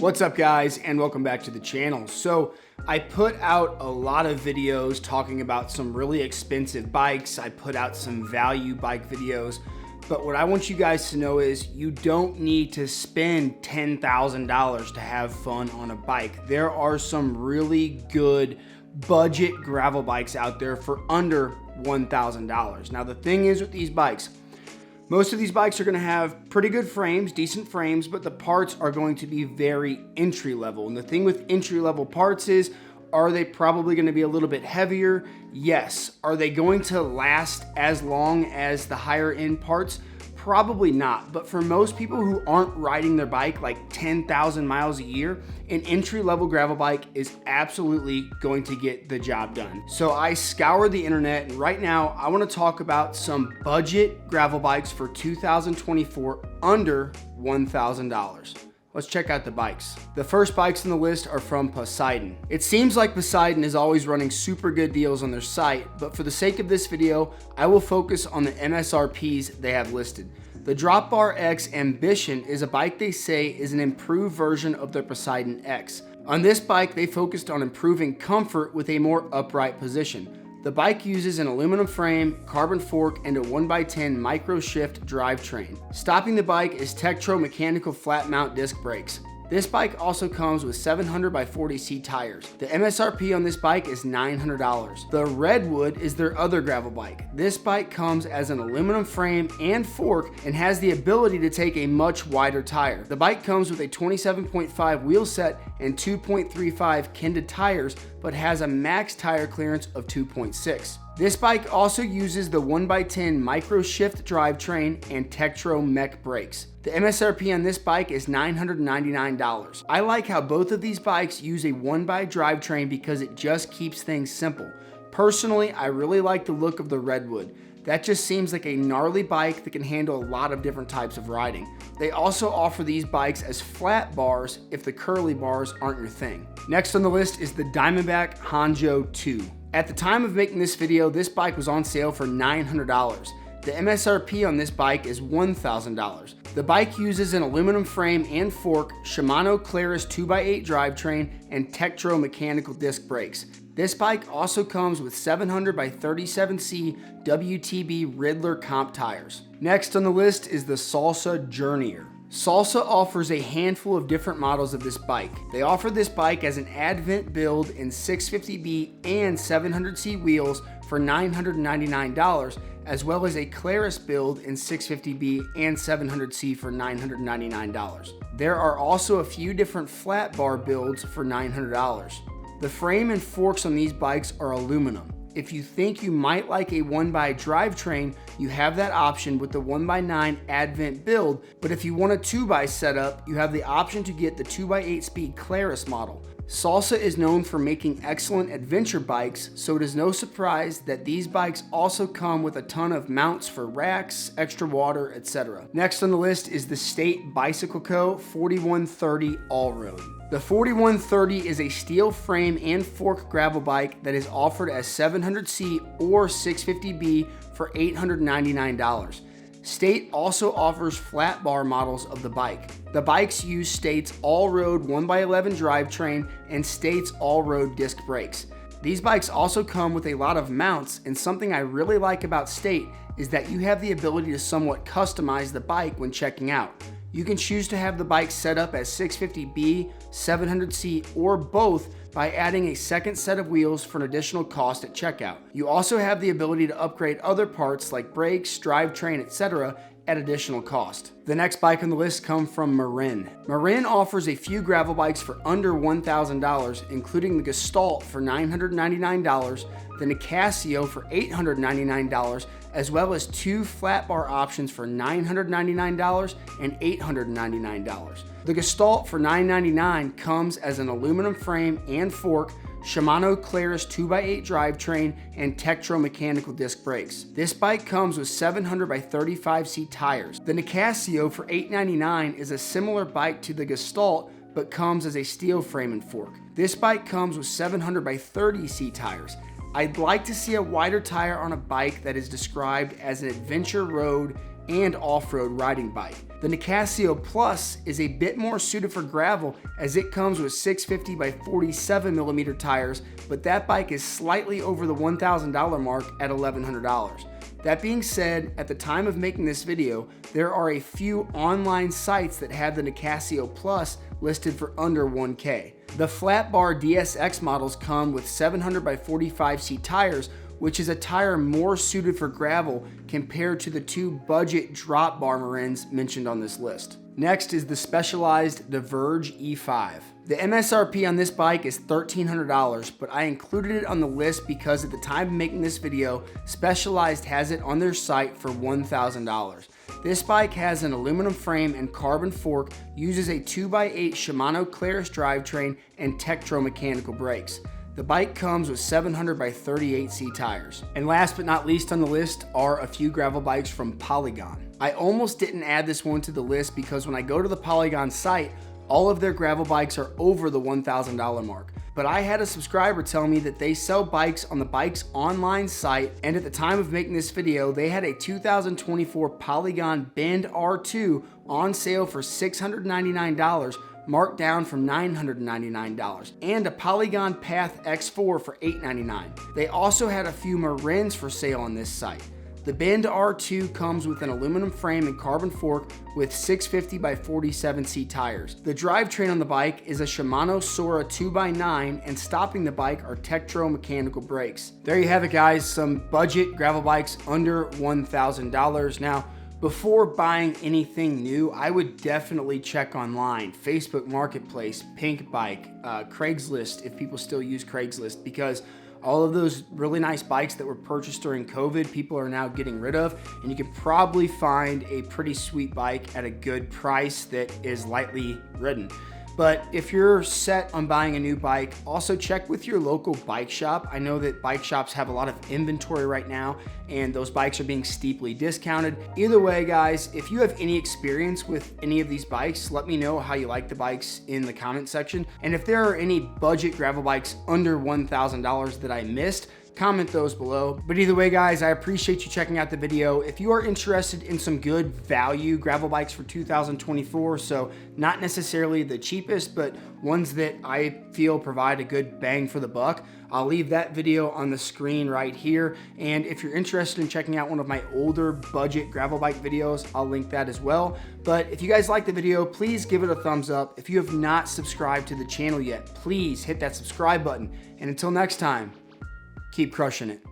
What's up guys, and welcome back to the channel. So I put out a lot of videos talking about some really expensive bikes. I put out some value bike videos, but what I want you guys to know is you don't need to spend $10,000 to have fun on a bike. There are some really good budget gravel bikes out there for under $1,000. Now the thing is with these bikes, most of these bikes are going to have pretty good frames, decent frames, but the parts are going to be very entry level. And the thing with entry level parts is, are they probably going to be a little bit heavier? Yes. Are they going to last as long as the higher end parts? Probably not, but for most people who aren't riding their bike like 10,000 miles a year, an entry-level gravel bike is absolutely going to get the job done. So I scoured the internet, and right now I want to talk about some budget gravel bikes for 2024 under $1,000. Let's check out the bikes. The first bikes on the list are from Poseidon. It seems like Poseidon is always running super good deals on their site, but for the sake of this video, I will focus on the MSRPs they have listed. The Drop Bar X Ambition is a bike they say is an improved version of their Poseidon X. On this bike, they focused on improving comfort with a more upright position. The bike uses an aluminum frame, carbon fork, and a 1x10 micro shift drivetrain. Stopping the bike is Tektro mechanical flat mount disc brakes. This bike also comes with 700x40C tires. The MSRP on this bike is $900. The Redwood is their other gravel bike. This bike comes as an aluminum frame and fork and has the ability to take a much wider tire. The bike comes with a 27.5 wheel set and 2.35 Kenda tires, but has a max tire clearance of 2.6. This bike also uses the 1x10 micro shift drivetrain and Tektro mech brakes. The MSRP on this bike is $999. I like how both of these bikes use a 1x drivetrain because it just keeps things simple. Personally, I really like the look of the Redwood. That just seems like a gnarly bike that can handle a lot of different types of riding. They also offer these bikes as flat bars if the curly bars aren't your thing. Next on the list is the Diamondback Hanjo 2. At the time of making this video, this bike was on sale for $900. The MSRP on this bike is $1,000. The bike uses an aluminum frame and fork, Shimano Claris 2x8 drivetrain, and Tektro mechanical disc brakes. This bike also comes with 700x37C WTB Riddler comp tires. Next on the list is the Salsa Journier. Salsa offers a handful of different models of this bike. They offer this bike as an Advent build in 650B and 700C wheels for $999, as well as a Claris build in 650B and 700C for $999. There are also a few different flat bar builds for $900. The frame and forks on these bikes are aluminum. If you think you might like a 1x drivetrain, you have that option with the 1x9 Advent build, but if you want a 2x setup, you have the option to get the 2x8 speed Claris model. Salsa is known for making excellent adventure bikes, so it is no surprise that these bikes also come with a ton of mounts for racks, extra water, etc. Next on the list is the State Bicycle Co. 4130 All-Road. The 4130 is a steel frame and fork gravel bike that is offered as 700C or 650B for $899. State also offers flat bar models of the bike. The bikes use State's all-road 1x11 drivetrain and State's all-road disc brakes. These bikes also come with a lot of mounts, and something I really like about State is that you have the ability to somewhat customize the bike when checking out. You can choose to have the bike set up as 650B, 700C, or both by adding a second set of wheels for an additional cost at checkout. You also have the ability to upgrade other parts like brakes, drivetrain, etc. at additional cost. The next bike on the list comes from Marin. Marin offers a few gravel bikes for under $1,000, including the Gestalt for $999, the Nicasio for $899, as well as two flat bar options for $999 and $899. The Gestalt for $999 comes as an aluminum frame and fork, Shimano Claris 2x8 drivetrain, and Tektro mechanical disc brakes. This bike comes with 700x35C tires. The Nicasio for $899 is a similar bike to the Gestalt, but comes as a steel frame and fork. This bike comes with 700x30C tires. I'd like to see a wider tire on a bike that is described as an adventure road and off-road riding bike. The Nicasio Plus is a bit more suited for gravel as it comes with 650 by 47 millimeter tires, but that bike is slightly over the $1,000 mark at $1,100. That being said, at the time of making this video, there are a few online sites that have the Nicasio Plus listed for under 1K. The flat bar DSX models come with 700 by 45C tires, which is a tire more suited for gravel compared to the two budget drop bar Marins mentioned on this list. Next is the Specialized Diverge E5. The MSRP on this bike is $1,300, but I included it on the list because at the time of making this video, Specialized has it on their site for $1,000. This bike has an aluminum frame and carbon fork, uses a 2x8 Shimano Claris drivetrain, and Tektro mechanical brakes. The bike comes with 700 by 38C tires. And last but not least on the list are a few gravel bikes from Polygon. I almost didn't add this one to the list because when I go to the Polygon site, all of their gravel bikes are over the $1,000 mark. But I had a subscriber tell me that they sell bikes on the Bikes Online site, and at the time of making this video, they had a 2024 Polygon Bend R2 on sale for $699, marked down from $999, and a Polygon Path X4 for $899. They also had a few Marins for sale on this site. The Bend R2 comes with an aluminum frame and carbon fork with 650 by 47C tires. The drivetrain on the bike is a Shimano Sora 2x9, and stopping the bike are Tektro mechanical brakes. There you have it, guys, some budget gravel bikes under $1,000. Now, before buying anything new, I would definitely check online, Facebook Marketplace, Pink Bike, Craigslist, if people still use Craigslist, because all of those really nice bikes that were purchased during COVID, people are now getting rid of, and you can probably find a pretty sweet bike at a good price that is lightly ridden. But if you're set on buying a new bike, also check with your local bike shop. I know that bike shops have a lot of inventory right now, and those bikes are being steeply discounted. Either way, guys, if you have any experience with any of these bikes, let me know how you like the bikes in the comment section. And if there are any budget gravel bikes under $1,000 that I missed, comment those below. But either way, guys, I appreciate you checking out the video. If you are interested in some good value gravel bikes for 2024, so not necessarily the cheapest, but ones that I feel provide a good bang for the buck, I'll leave that video on the screen right here. And if you're interested in checking out one of my older budget gravel bike videos, I'll link that as well. But if you guys like the video, please give it a thumbs up. If you have not subscribed to the channel yet, please hit that subscribe button. And until next time, keep crushing it.